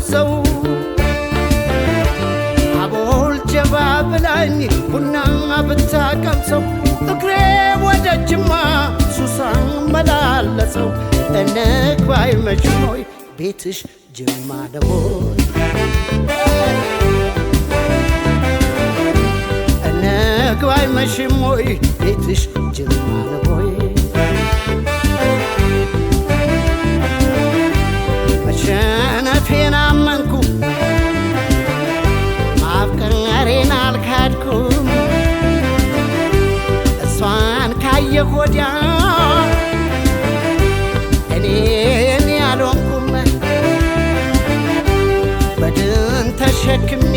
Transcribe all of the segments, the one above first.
ሰው አቦል ጀባ ብላኝ ቡና ብታቀምሰው እግሬ ወደ ጅማ ሱሳን መላለሰው እንግባ አይመሽም ወይ ቤትሽ ጅማ ነው እንግባ አይመሽም ወይ ቤትሽ ጅማ ነው መሸነፌን አመንኩ ማፍቀሬን አልካድኩም እሷን ካየሁ ወዲያ እኔን ያልሆንኩም በድን ተሸክሜ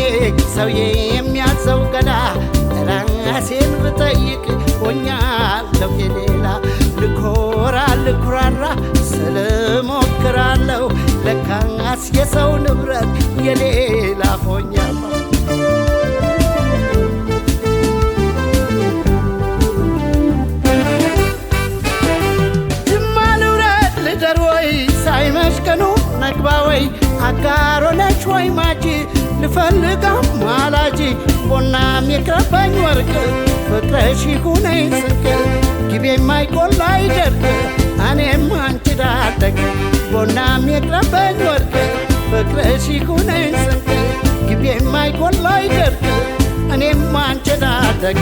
ሰው የሚያዘው ገላ ራሴን ብጠይቅ ሆኛለሁ የሌላ ልኮራ ልኩራራ ስለሞክራለሁ ለካስ የሰው ንብረት የሌላ ሆኛለሁ ጅማ ልውረድ ልደር ወይ ሳይመሽ ቀኑ ነግባ ወይ አጋሮ ነች ወይ ማጂ ልፈልጋ ማላጂ ቦናም የቅረበኝ ወርቅ ፍቅረሽ ይሁነኝ ስንቅ ግቤ የማይቆላ አይደርቅ እኔም አንቺ ዳደግ ቦናም የቅረበኝ ወርቅ ፍቅረሽ ይሁነኝ ስንቅ ግቤ የማይቆላ አይደርቅ እኔም አንቺ ዳደግ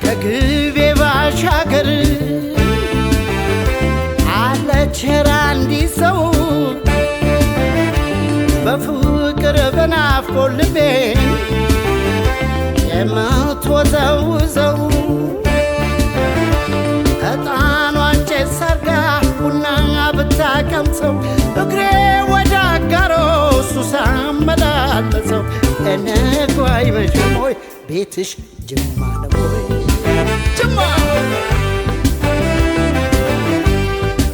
ከግቤ ባሻገር አለችራ እንዲህ ሰው በፍቅር በናፍቆት ልቤን የምትወዘውዘው ዕጣኗን ጭስ ሰርጋ ቡና ብታቀምሰው እግሬ ወደ አጋሮ ሱሳን መላለሰው እንግባ አይመሽም ወይ ቤትሽ ጅማ ነው ወይ ጅማ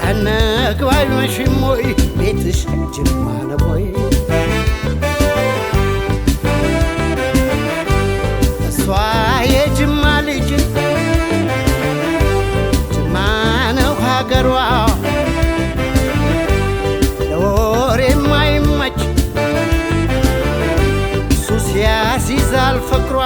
እንግባ አይመሽም ወይ ቤትሽ ጅማ ነው ወይ እሷ የጅማ ልጅ ጅማ ነው ሀገሯ ለወሬ የማይመች ሱስ ያስይዛል ፍቅሯ